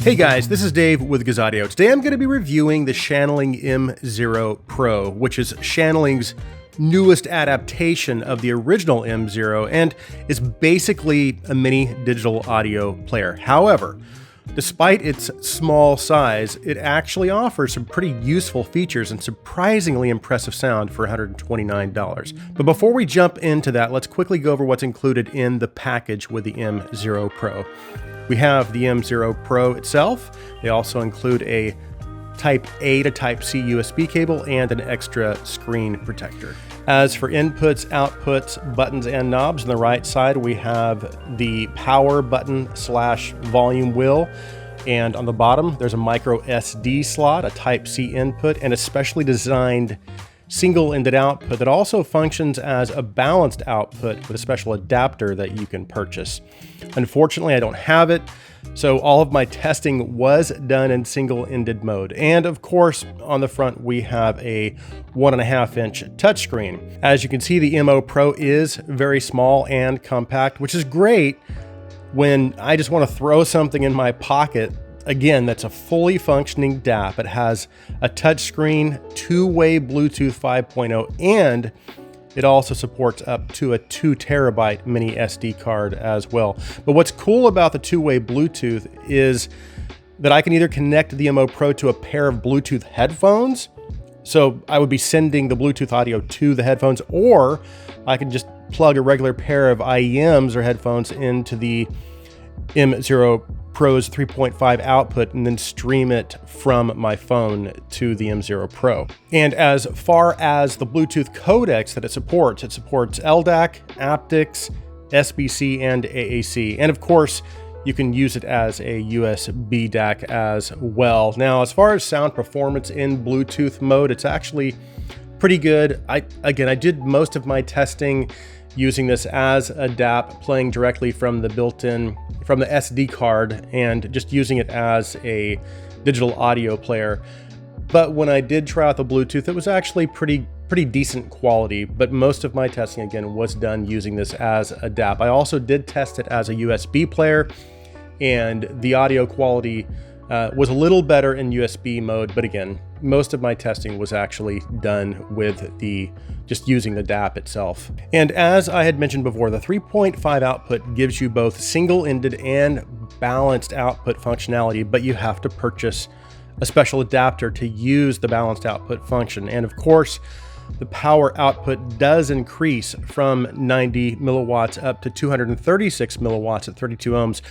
Hey guys, this is Dave with Gazaudio. Today I'm going to be reviewing the Shanling M0 Pro, which is Shanling's newest adaptation of the original M0 and is basically a mini digital audio player. However, despite its small size, it actually offers some pretty useful features and surprisingly impressive sound for $129. But before we jump into that, let's quickly go over what's included in the package with the M0 Pro. We have the M0 Pro itself. They also include a Type A to Type C USB cable and an extra screen protector. As for inputs, outputs, buttons, and knobs, on the right side we have the power button / volume wheel. And on the bottom, there's a micro SD slot, a Type C input, and a specially designed single-ended output that also functions as a balanced output with a special adapter that you can purchase. Unfortunately, I don't have it, so all of my testing was done in single-ended mode. And of course, on the front, we have a 1.5-inch touchscreen. As you can see, the M0 Pro is very small and compact, which is great when I just want to throw something in my pocket. Again, that's a fully functioning DAP. It has a touchscreen, two-way Bluetooth 5.0, and it also supports up to a 2 terabyte mini SD card as well. But what's cool about the two-way Bluetooth is that I can either connect the M0 Pro to a pair of Bluetooth headphones, so I would be sending the Bluetooth audio to the headphones, or I can just plug a regular pair of IEMs or headphones into the M0 Pro's 3.5 output and then stream it from my phone to the M0 Pro. And as far as the Bluetooth codecs that it supports LDAC, aptX, SBC, and AAC. And of course, you can use it as a USB DAC as well. Now, as far as sound performance in Bluetooth mode, it's actually pretty good. I did most of my testing using this as a DAP, playing directly from the from the SD card and just using it as a digital audio player. But when I did try out the Bluetooth, it was actually pretty decent quality, but most of my testing again was done using this as a DAP. I also did test it as a USB player, and the audio quality was a little better in USB mode, but again, most of my testing was actually done with just using the DAP itself. And as I had mentioned before, the 3.5 output gives you both single-ended and balanced output functionality, but you have to purchase a special adapter to use the balanced output function. And of course, the power output does increase from 90 milliwatts up to 236 milliwatts at 32 ohms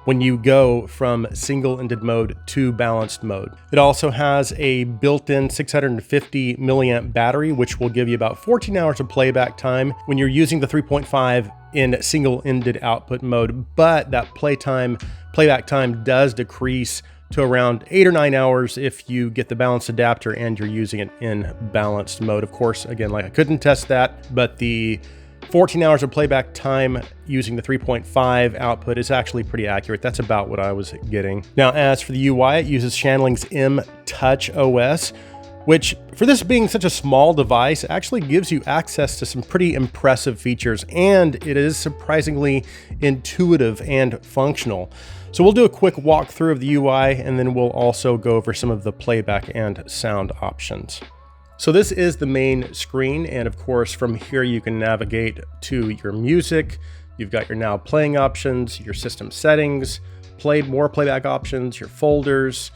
when you go from single-ended mode to balanced mode. It also has a built-in 650 milliamp battery, which will give you about 14 hours of playback time when you're using the 3.5 in single-ended output mode, but that playback time does decrease to around 8 or 9 hours if you get the balanced adapter and you're using it in balanced mode. Of course, again, I couldn't test that, but the 14 hours of playback time using the 3.5 output is actually pretty accurate. That's about what I was getting. Now, as for the UI, it uses Shanling's M Touch OS, which, for this being such a small device, actually gives you access to some pretty impressive features, and it is surprisingly intuitive and functional. So we'll do a quick walkthrough of the UI, and then we'll also go over some of the playback and sound options. So this is the main screen, and of course from here you can navigate to your music. You've got your now playing options, your system settings, more playback options, your folders,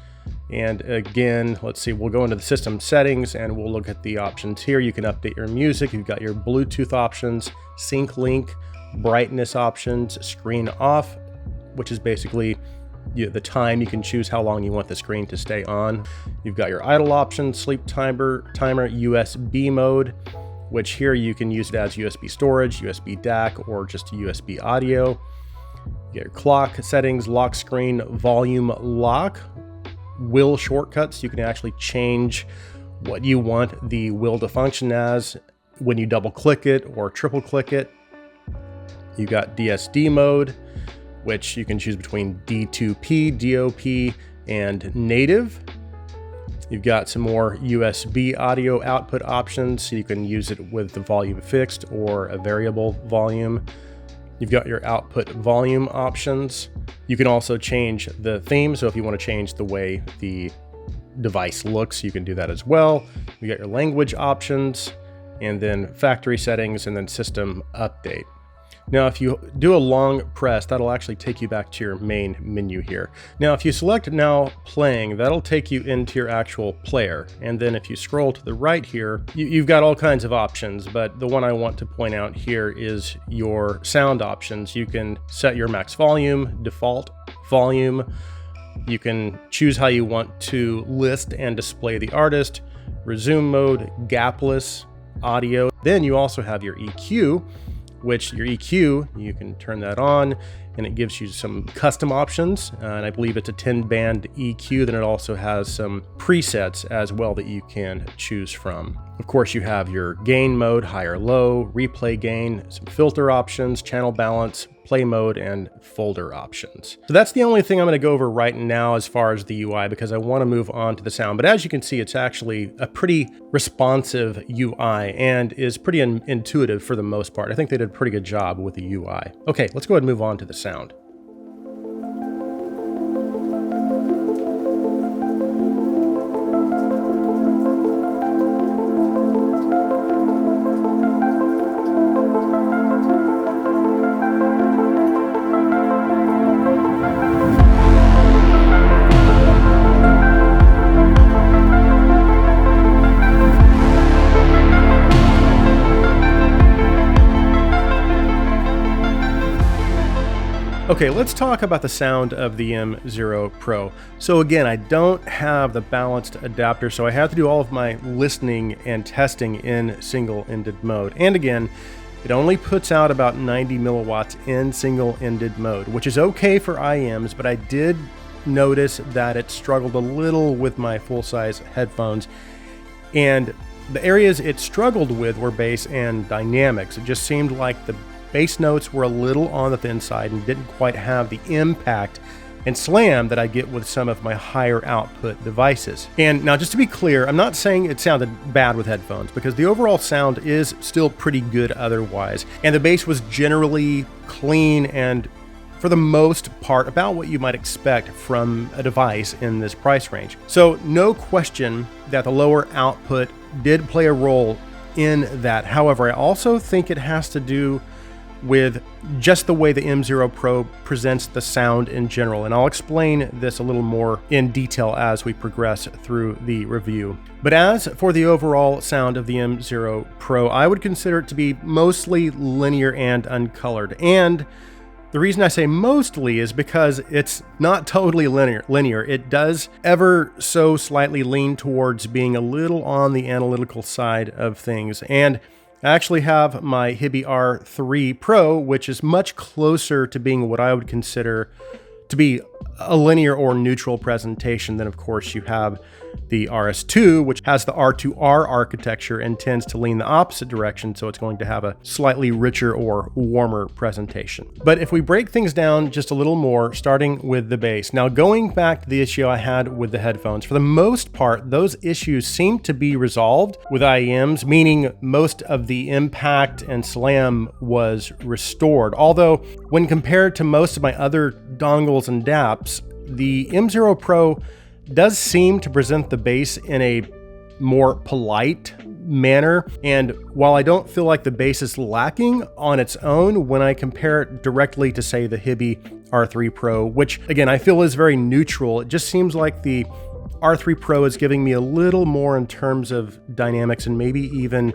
and again, let's see, we'll go into the system settings and we'll look at the options here. You can update your music, you've got your Bluetooth options, sync link, brightness options, screen off, which is basically the time. You can choose how long you want the screen to stay on. You've got your idle options, sleep timer, USB mode, which here you can use it as USB storage, USB DAC, or just USB audio. You get your clock settings, lock screen, volume lock, wheel shortcuts. You can actually change what you want the wheel to function as when you double click it or triple click it. You got DSD mode, which you can choose between D2P, DOP, and native. You've got some more USB audio output options, so you can use it with the volume fixed or a variable volume. You've got your output volume options. You can also change the theme. So if you want to change the way the device looks, you can do that as well. You got your language options, and then factory settings, and then system update. Now, if you do a long press, that'll actually take you back to your main menu here. Now, if you select now playing, that'll take you into your actual player. And then if you scroll to the right here, you've got all kinds of options, but the one I want to point out here is your sound options. You can set your max volume, default volume. You can choose how you want to list and display the artist, resume mode, gapless, audio. Then you also have your EQ, which your EQ, you can turn that on and it gives you some custom options. And I believe it's a 10-band EQ. Then it also has some presets as well that you can choose from. Of course, you have your gain mode, high or low, replay gain, some filter options, channel balance, play mode, and folder options. So that's the only thing I'm going to go over right now as far as the UI, because I want to move on to the sound. But as you can see, it's actually a pretty responsive UI and is pretty intuitive for the most part. I think they did a pretty good job with the UI. Okay, let's go ahead and move on to the sound. Okay, let's talk about the sound of the M0 Pro. So again, I don't have the balanced adapter, so I have to do all of my listening and testing in single-ended mode. And again, it only puts out about 90 milliwatts in single-ended mode, which is okay for IEMs, but I did notice that it struggled a little with my full-size headphones. And the areas it struggled with were bass and dynamics. It just seemed like the bass notes were a little on the thin side and didn't quite have the impact and slam that I get with some of my higher output devices. And now, just to be clear, I'm not saying it sounded bad with headphones, because the overall sound is still pretty good otherwise. And the bass was generally clean and, for the most part, about what you might expect from a device in this price range. So no question that the lower output did play a role in that. However, I also think it has to do with just the way the M0 Pro presents the sound in general. And I'll explain this a little more in detail as we progress through the review. But as for the overall sound of the M0 Pro, I would consider it to be mostly linear and uncolored. And the reason I say mostly is because it's not totally linear. It does ever so slightly lean towards being a little on the analytical side of things. And I actually have my Hibi R3 Pro, which is much closer to being what I would consider to be a linear or neutral presentation. Then, of course, you have the RS2, which has the R2R architecture and tends to lean the opposite direction, so it's going to have a slightly richer or warmer presentation. But if we break things down just a little more, starting with the bass. Now, going back to the issue I had with the headphones, for the most part, those issues seem to be resolved with IEMs, meaning most of the impact and slam was restored. Although, when compared to most of my other dongles and DAPs, the M0 Pro does seem to present the bass in a more polite manner. And while I don't feel like the bass is lacking on its own, when I compare it directly to, say, the Hibi R3 Pro, which again, I feel is very neutral, it just seems like the R3 Pro is giving me a little more in terms of dynamics and maybe even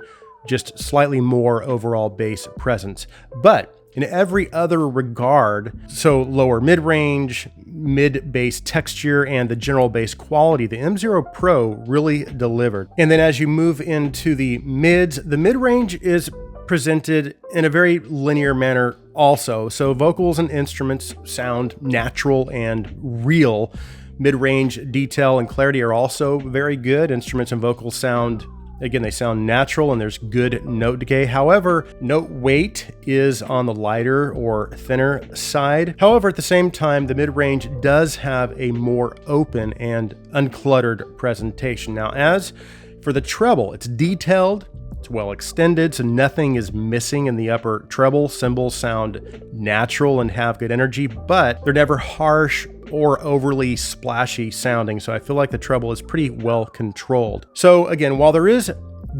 just slightly more overall bass presence. But in every other regard, so lower mid-range, mid-bass texture, and the general bass quality, the M0 Pro really delivered. And then as you move into the mids, the mid-range is presented in a very linear manner also. So vocals and instruments sound natural and real. Mid-range detail and clarity are also very good. Instruments and vocals sound, again, they sound natural and there's good note decay. However, note weight is on the lighter or thinner side. However, at the same time, the mid-range does have a more open and uncluttered presentation. Now, as for the treble, it's detailed, It's well extended, so nothing is missing in the upper treble. Cymbals sound natural and have good energy, but they're never harsh or overly splashy sounding, so I feel like the treble is pretty well controlled. So again, while there is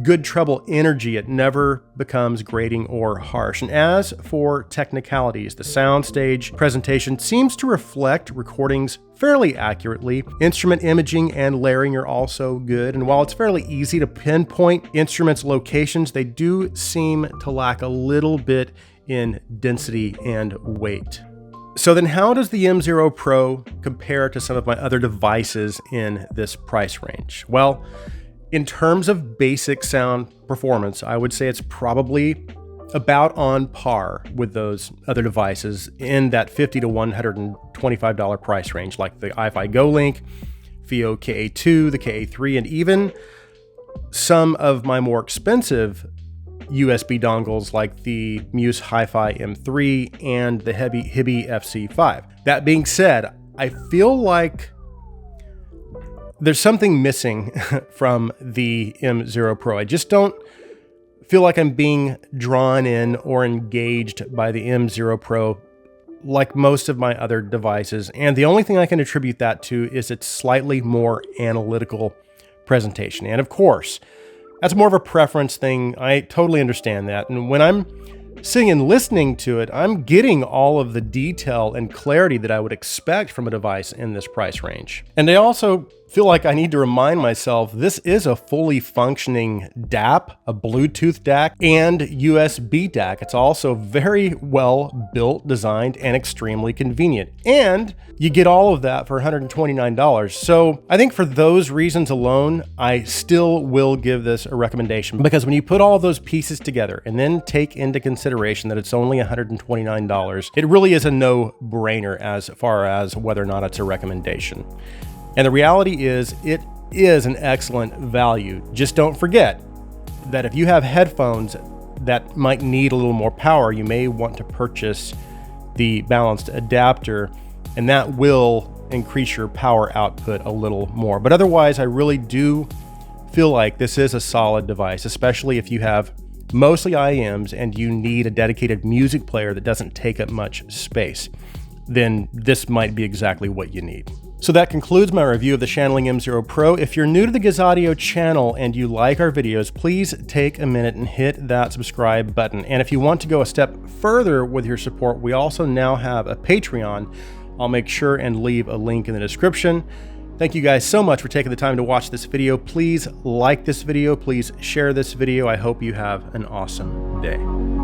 good treble energy, it never becomes grating or harsh. And as for technicalities, the soundstage presentation seems to reflect recordings fairly accurately. Instrument imaging and layering are also good, and while it's fairly easy to pinpoint instruments' locations, they do seem to lack a little bit in density and weight. So then how does the M0 Pro compare to some of my other devices in this price range? Well, in terms of basic sound performance, I would say it's probably about on par with those other devices in that $50 to $125 price range, like the iFi GoLink, FiiO KA2, the KA3, and even some of my more expensive USB dongles like the Muse Hi-Fi M3 and the Hibi FC5. That being said, I feel like there's something missing from the M0 Pro. I just don't feel like I'm being drawn in or engaged by the M0 Pro like most of my other devices. And the only thing I can attribute that to is its slightly more analytical presentation. And of course, that's more of a preference thing. I totally understand that. And when I'm sitting and listening to it, I'm getting all of the detail and clarity that I would expect from a device in this price range. And I also feel like I need to remind myself this is a fully functioning DAP, a Bluetooth DAC, and USB DAC. It's also very well built, designed, and extremely convenient. And you get all of that for $129. So I think for those reasons alone, I still will give this a recommendation, because when you put all those pieces together and then take into consideration that it's only $129, it really is a no-brainer as far as whether or not it's a recommendation. And the reality is, it is an excellent value. Just don't forget that if you have headphones that might need a little more power, you may want to purchase the balanced adapter, and that will increase your power output a little more. But otherwise, I really do feel like this is a solid device, especially if you have mostly IEMs and you need a dedicated music player that doesn't take up much space. Then this might be exactly what you need. So that concludes my review of the Shanling M0 Pro. If you're new to the Gizaudio channel and you like our videos, please take a minute and hit that subscribe button. And if you want to go a step further with your support, we also now have a Patreon. I'll make sure and leave a link in the description. Thank you guys so much for taking the time to watch this video. Please like this video. Please share this video. I hope you have an awesome day.